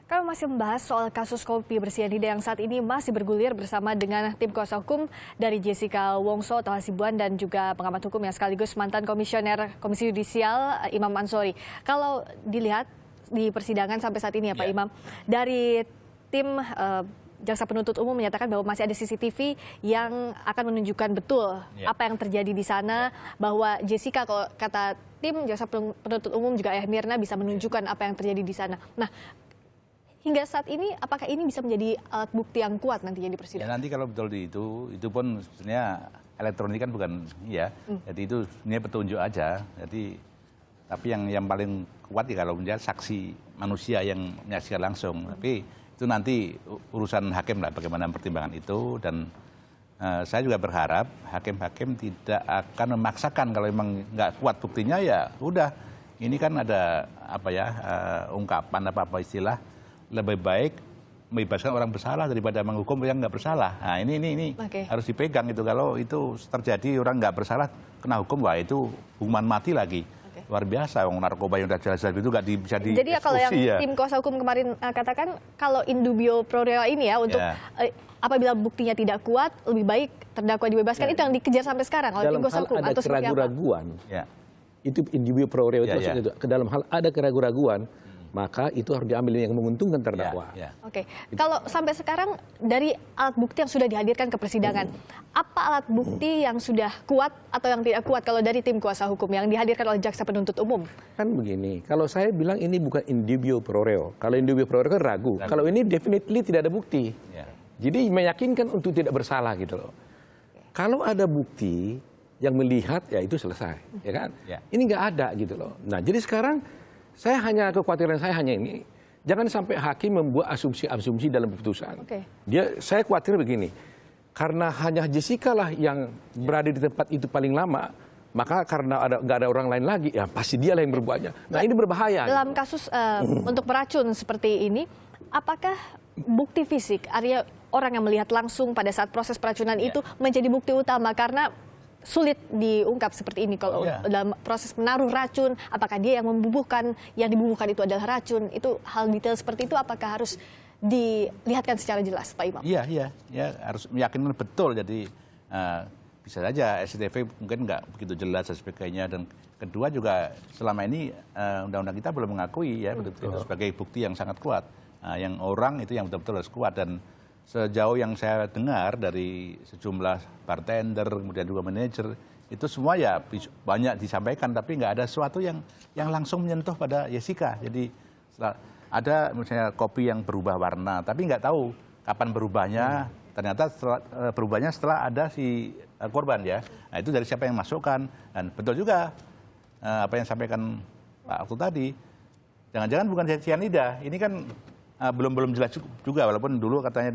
Kami masih membahas soal kasus kopi bersianida yang saat ini masih bergulir bersama dengan tim kuasa hukum dari Jessica Wongso atau Hasibuan dan juga pengamat hukum yang sekaligus mantan komisioner Komisi Yudisial Imam Ansori. Kalau dilihat di persidangan sampai saat ini ya Pak Imam, dari tim Jaksa Penuntut Umum menyatakan bahwa masih ada CCTV yang akan menunjukkan betul apa yang terjadi di sana, bahwa Jessica, kalau kata tim Jaksa Penuntut Umum juga Ayah Mirna bisa menunjukkan apa yang terjadi di sana. Nah, hingga saat ini, apakah ini bisa menjadi alat bukti yang kuat nantinya di persidangan? Ya, nanti kalau betul itu pun sebenarnya elektronik kan bukan, jadi itu sebenarnya petunjuk aja. Jadi, tapi yang paling kuat ya kalau menjadi saksi manusia yang menyaksikan langsung. Tapi itu nanti urusan hakim lah bagaimana pertimbangan itu, dan saya juga berharap hakim-hakim tidak akan memaksakan. Kalau memang nggak kuat buktinya ya udah. Ini kan ada ungkapan apa istilah, lebih baik membebaskan orang bersalah daripada menghukum yang nggak bersalah. Nah ini harus dipegang itu. Kalau itu terjadi orang nggak bersalah kena hukum, wah itu hukuman mati lagi. Luar biasa, narkoba yang udah jelas-jelas itu nggak bisa dieksekusi. Jadi kalau yang tim kuasa hukum kemarin katakan, kalau in dubio pro reo ini ya, untuk apabila buktinya tidak kuat, lebih baik terdakwa dibebaskan, itu yang dikejar sampai sekarang oleh tim kuasa hukum, atau seperti apa? Dalam hal ada keraguan-raguan, itu in dubio pro reo itu maksudnya itu. Dalam hal ada keraguan-raguan, maka itu harus diambil yang menguntungkan terdakwa. Oke, kalau sampai sekarang dari alat bukti yang sudah dihadirkan ke persidangan, apa alat bukti yang sudah kuat atau yang tidak kuat kalau dari tim kuasa hukum yang dihadirkan oleh Jaksa Penuntut Umum? Kan begini, kalau saya bilang ini bukan in dubio pro reo. Kalau in dubio pro reo kan ragu. Kalau ini definitely tidak ada bukti. Jadi meyakinkan untuk tidak bersalah gitu loh. Kalau ada bukti yang melihat, ya itu selesai, ya kan? Ini nggak ada gitu loh. Nah, jadi sekarang kekhawatiran saya hanya ini, jangan sampai hakim membuat asumsi-asumsi dalam keputusan. Saya khawatir begini, karena hanya Jessica lah yang berada di tempat itu paling lama, maka karena nggak ada orang lain lagi, ya pasti dia lah yang berbuatnya. Nah ini berbahaya. Dalam kasus untuk meracun seperti ini, apakah bukti fisik, artinya orang yang melihat langsung pada saat proses peracunan itu menjadi bukti utama? Karena sulit diungkap seperti ini kalau dalam proses menaruh racun, apakah dia yang membubuhkan, yang dibubuhkan itu adalah racun, itu hal detail seperti itu apakah harus dilihatkan secara jelas, Pak Imam? Iya, harus meyakinkan betul. Jadi bisa saja SCTV mungkin nggak begitu jelas dan sebagainya. Dan kedua juga selama ini undang-undang kita belum mengakui betul-betul sebagai bukti yang sangat kuat. Yang orang itu yang betul-betul harus kuat. Dan sejauh yang saya dengar dari sejumlah bartender, kemudian juga manajer, itu semua ya banyak disampaikan, tapi nggak ada sesuatu yang langsung menyentuh pada Jessica. Jadi ada misalnya kopi yang berubah warna, tapi nggak tahu kapan berubahnya. Ternyata berubahnya setelah ada si korban ya. Nah itu dari siapa yang masukkan. Dan betul juga apa yang sampaikan Pak Aktu tadi, jangan-jangan bukan cyanida. Ini kan belum jelas juga, walaupun dulu katanya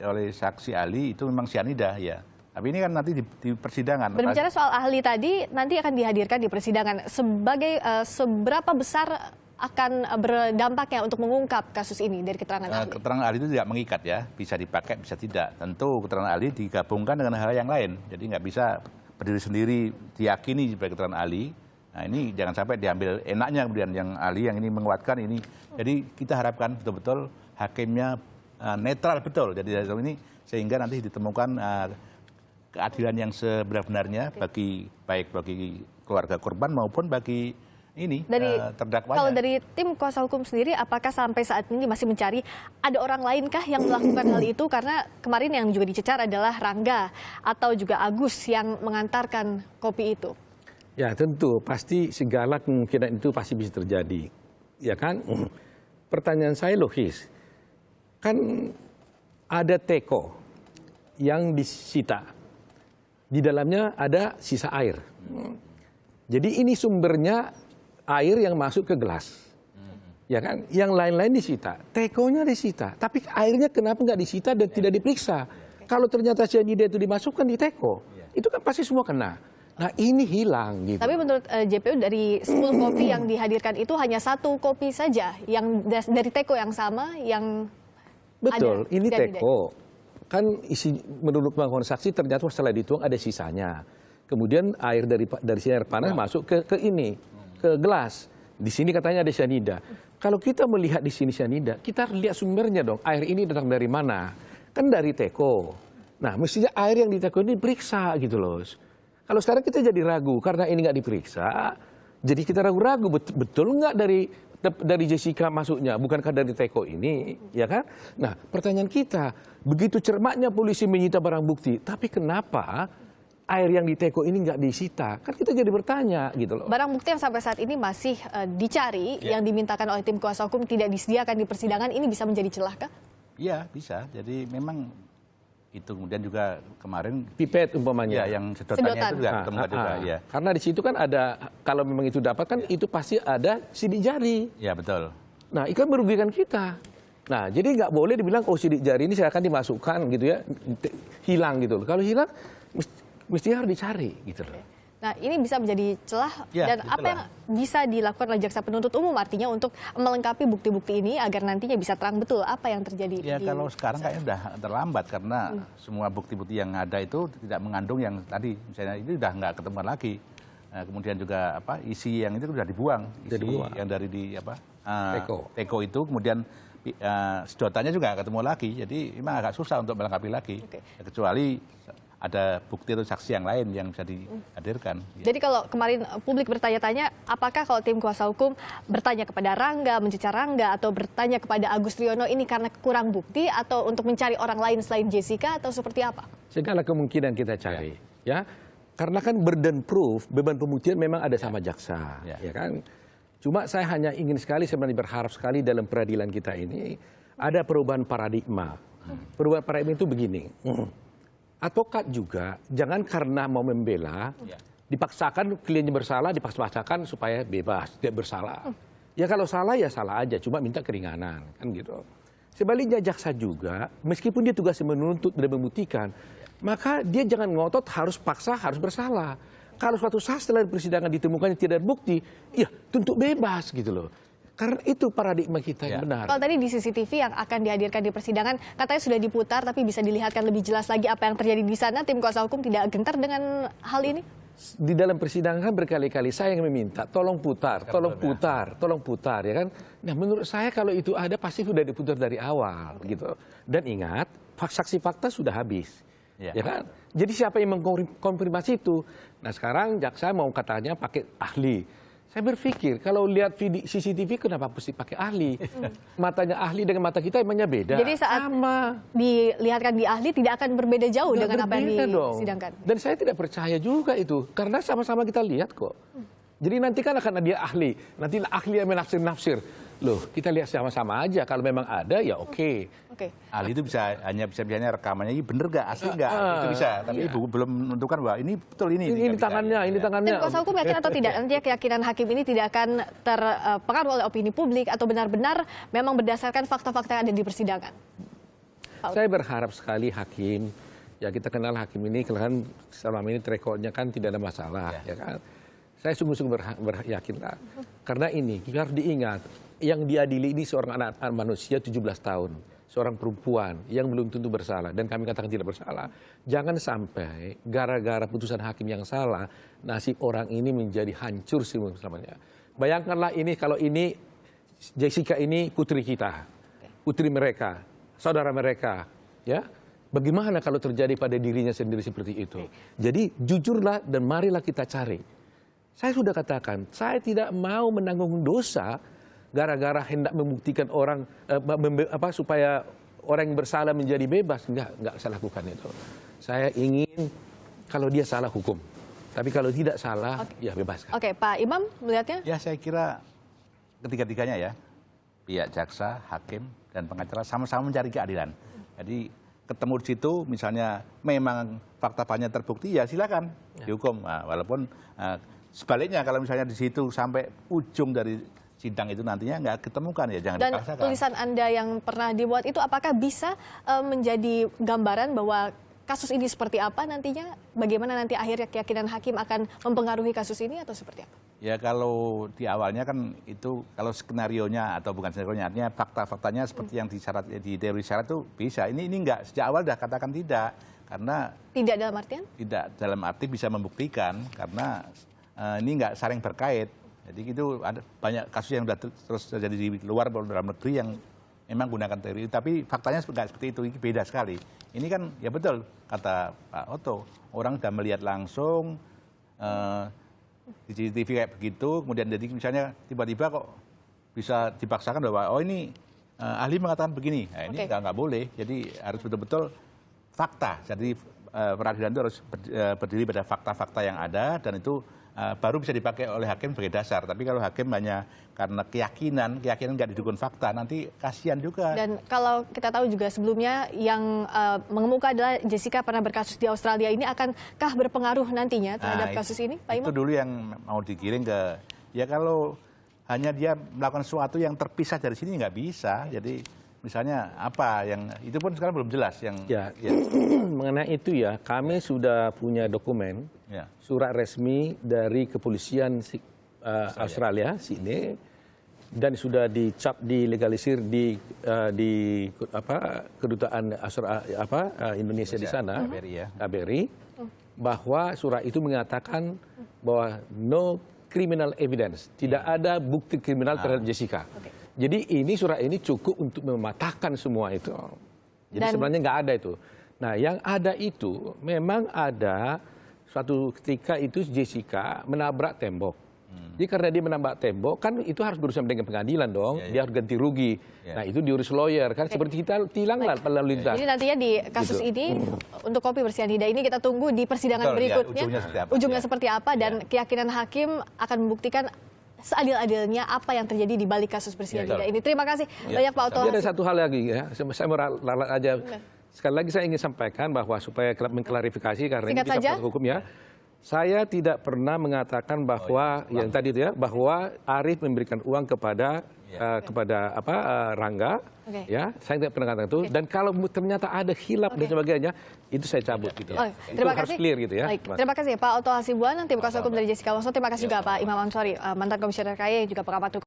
oleh saksi ahli itu memang cyanida ya. Tapi ini kan nanti di persidangan. Berbicara soal ahli tadi, nanti akan dihadirkan di persidangan. Seberapa besar akan berdampaknya untuk mengungkap kasus ini dari keterangan ahli? Keterangan ahli itu tidak mengikat ya, bisa dipakai, bisa tidak. Tentu keterangan ahli digabungkan dengan hal yang lain. Jadi nggak bisa berdiri sendiri diyakini sebagai keterangan ahli. Nah ini jangan sampai diambil enaknya kemudian yang ahli yang ini menguatkan ini. Jadi kita harapkan betul-betul hakimnya netral betul. Jadi dari ini sehingga nanti ditemukan keadilan yang sebenar-benarnya baik bagi keluarga korban maupun bagi terdakwanya. Kalau dari tim kuasa hukum sendiri, apakah sampai saat ini masih mencari ada orang lainkah yang melakukan hal itu? Karena kemarin yang juga dicecar adalah Rangga atau juga Agus yang mengantarkan kopi itu. Ya tentu, pasti segala kemungkinan itu pasti bisa terjadi. Ya kan? Pertanyaan saya logis. Kan ada teko yang disita. Di dalamnya ada sisa air. Jadi ini sumbernya air yang masuk ke gelas. Ya kan? Yang lain-lain disita. Tekonya disita. Tapi airnya kenapa nggak disita dan tidak diperiksa? Kalau ternyata cyanida itu dimasukkan di teko, itu kan pasti semua kena. Nah ini hilang gitu. Tapi menurut JPU dari 10 kopi yang dihadirkan itu hanya 1 kopi saja yang dari teko yang sama yang betul, ada. Ini teko. Kan menurut pengakuan saksi ternyata setelah dituang ada sisanya. Kemudian air dari sinar panas masuk ke gelas. Di sini katanya ada cyanida. Kalau kita melihat di sini cyanida, kita lihat sumbernya dong. Air ini datang dari mana? Kan dari teko. Nah, mestinya air yang di teko ini diperiksa gitu loh. Kalau sekarang kita jadi ragu karena ini nggak diperiksa, jadi kita ragu-ragu betul nggak dari Jessica masuknya, bukankah dari teko ini, ya kan? Nah, pertanyaan kita, begitu cermatnya polisi menyita barang bukti, tapi kenapa air yang di teko ini nggak disita? Kan kita jadi bertanya gitu loh. Barang bukti yang sampai saat ini masih dicari, yang dimintakan oleh tim kuasa hukum tidak disediakan di persidangan, ini bisa menjadi celah kah? Iya, bisa. Jadi memang itu kemudian juga kemarin Pipet umpamanya. ya yang sedotannya itu juga ketemu juga ya. Karena di situ kan ada, kalau memang itu dapat kan itu pasti ada sidik jari. Ya betul. Nah, itu kan merugikan kita. Nah, jadi nggak boleh dibilang oh sidik jari ini silakan dimasukkan gitu ya, hilang gitu loh. Kalau hilang mesti harus dicari gitu loh. Nah, ini bisa menjadi celah Ya, dan apa yang bisa dilakukan oleh jaksa penuntut umum artinya untuk melengkapi bukti-bukti ini agar nantinya bisa terang betul apa yang terjadi. Ya kalau sekarang kayaknya udah terlambat karena semua bukti-bukti yang ada itu tidak mengandung yang tadi misalnya itu udah nggak ketemuan lagi. Kemudian juga apa isi yang itu sudah dibuang, isi yang dari di apa teko itu kemudian sedotannya juga nggak ketemu lagi. Jadi memang agak susah untuk melengkapi lagi. Kecuali ada bukti atau saksi yang lain yang bisa dihadirkan. Jadi kalau kemarin publik bertanya-tanya, apakah kalau tim kuasa hukum bertanya kepada Rangga, mencecar Rangga, atau bertanya kepada Agus Triyono ini karena kurang bukti, atau untuk mencari orang lain selain Jessica, atau seperti apa? Segala kemungkinan kita cari, ya. Karena kan burden proof, beban pembuktian memang ada sama jaksa, ya kan. Cuma saya hanya ingin sekali, sebenarnya berharap sekali dalam peradilan kita ini, ada perubahan paradigma. Perubahan paradigma itu begini. Advokat juga jangan karena mau membela dipaksakan kliennya bersalah, dipaksakan supaya bebas, tidak bersalah. Ya kalau salah ya salah aja, cuma minta keringanan kan gitu. Sebaliknya jaksa juga meskipun dia tugasnya menuntut dan membuktikan, maka dia jangan ngotot harus paksa harus bersalah. Kalau suatu saat setelah persidangan ditemukan tidak ada bukti, ya tuntut bebas gitu loh. Karena itu paradigma kita yang benar. Kalau tadi di CCTV yang akan dihadirkan di persidangan, katanya sudah diputar tapi bisa dilihatkan lebih jelas lagi apa yang terjadi di sana. Tim kuasa hukum tidak gentar dengan hal ini? Di dalam persidangan kan berkali-kali saya yang meminta, tolong putar, tolong putar, ya kan? Nah menurut saya kalau itu ada pasti sudah diputar dari awal gitu. Dan ingat, saksi fakta sudah habis, ya kan? Jadi siapa yang mengkonfirmasi itu? Nah sekarang jaksa mau katanya pakai ahli. Saya berpikir kalau lihat video CCTV kenapa mesti pakai ahli? Matanya ahli dengan mata kita emangnya beda. Jadi saat dilihatkan di ahli tidak akan berbeda jauh dengan apa yang disidangkan. Dan saya tidak percaya juga itu karena sama-sama kita lihat kok. Jadi nanti kan akan ada ahli, nanti ahli yang menafsir-nafsir. Loh, kita lihat sama-sama aja. Kalau memang ada ya oke. Ahli itu bisa rekamannya ini bener nggak, asli nggak, itu bisa. Tapi ibu belum menentukan bahwa ini betul ini. Ini tangannya, ini tangannya. Tim kuasa hukum yakin atau tidak? Nantinya keyakinan hakim ini tidak akan terpengaruh oleh opini publik atau benar-benar memang berdasarkan fakta-fakta yang ada di persidangan? Saya berharap sekali hakim, ya kita kenal hakim ini, kan selama ini rekodnya kan tidak ada masalah, ya kan. Saya sungguh-sungguh yakin lah. Karena ini harus diingat, yang diadili ini seorang anak manusia 17 tahun. Seorang perempuan yang belum tentu bersalah. Dan kami katakan tidak bersalah. Jangan sampai gara-gara putusan hakim yang salah, nasib orang ini menjadi hancur selamanya. Bayangkanlah ini kalau ini, Jessica ini putri kita. Putri mereka, saudara mereka. Ya, bagaimana kalau terjadi pada dirinya sendiri seperti itu? Jadi jujurlah dan marilah kita cari. Saya sudah katakan, saya tidak mau menanggung dosa gara-gara hendak membuktikan orang supaya orang yang bersalah menjadi bebas. Enggak saya lakukan itu. Saya ingin kalau dia salah hukum. Tapi kalau tidak salah, ya bebaskan. Oke, Pak Imam melihatnya? Ya saya kira ketiga-tiganya ya, pihak jaksa, hakim, dan pengacara sama-sama mencari keadilan. Jadi ketemu di situ, misalnya memang fakta-faktanya terbukti, ya silakan dihukum. Nah, walaupun sebaliknya kalau misalnya di situ sampai ujung dari sidang itu nantinya nggak ketemukan, ya jangan dipaksakan. Dan tulisan Anda yang pernah dibuat itu apakah bisa menjadi gambaran bahwa kasus ini seperti apa nantinya? Bagaimana nanti akhirnya keyakinan hakim akan mempengaruhi kasus ini atau seperti apa? Ya kalau di awalnya kan itu, kalau skenarionya atau bukan skenarionya, artinya fakta-faktanya seperti yang di teori syarat itu bisa. Ini enggak, sejak awal sudah katakan tidak. Karena tidak dalam artian? Tidak dalam arti bisa membuktikan, karena ini enggak saling berkait. Jadi itu ada banyak kasus yang sudah terus terjadi di luar dalam negeri yang memang gunakan teori. Tapi faktanya nggak seperti itu, ini beda sekali. Ini kan ya betul kata Pak Otto, orang sudah melihat langsung di CCTV kayak begitu, kemudian jadi misalnya tiba-tiba kok bisa dipaksakan bahwa oh ini ahli mengatakan begini. Nah, ini nggak boleh. Jadi harus betul-betul fakta. Jadi peradilan itu harus berdiri pada fakta-fakta yang ada dan itu baru bisa dipakai oleh hakim sebagai dasar. Tapi kalau hakim hanya karena keyakinan nggak didukung fakta, nanti kasihan juga. Dan kalau kita tahu juga sebelumnya yang mengemuka adalah Jessica pernah berkasus di Australia, ini akankah berpengaruh nantinya terhadap kasus ini, Pak Imam? Itu dulu yang mau digiring ke, ya kalau hanya dia melakukan sesuatu yang terpisah dari sini nggak bisa. Jadi misalnya apa yang itu pun sekarang belum jelas yang ya. Mengenai itu ya, kami sudah punya dokumen surat resmi dari kepolisian Australia sini dan sudah dicap dilegalisir di kedutaan Indonesia di sana, KBRI, bahwa surat itu mengatakan bahwa no criminal evidence, tidak ada bukti kriminal terhadap Jessica. Jadi surat ini cukup untuk mematahkan semua itu. Jadi sebenarnya nggak ada itu. Nah, yang ada itu memang ada suatu ketika itu Jessica menabrak tembok. Jadi karena dia menabrak tembok kan itu harus berurusan dengan pengadilan dong. Dia harus ganti rugi. Nah, itu diurus lawyer kan seperti kita tilanglah lalu lintas. Jadi nantinya di kasus ini untuk kopi bersianida ini kita tunggu di persidangan berikutnya. Ujungnya seperti apa dan keyakinan hakim akan membuktikan seadil-adilnya apa yang terjadi di balik kasus bersianida ini. Terima kasih banyak Pak Otto. Ada satu hal lagi ya, saya mau ralat aja. Sekali lagi saya ingin sampaikan bahwa supaya mengklarifikasi karena ini kita proses hukum ya. Saya tidak pernah mengatakan bahwa yang tadi itu ya bahwa Arief memberikan uang kepada Rangga. Ya, saya tidak pernah mengatakan itu. Dan kalau ternyata ada hilaf dan sebagainya, itu saya cabut gitu. Terima kasih. Harus clear gitu ya. Baik. Terima kasih Pak Otto Hasibuan, tim kuasa hukum dari Jessica Wongso. Terima kasih juga Pak Imam Ansori, mantan komisioner KAI juga pengamat hukum.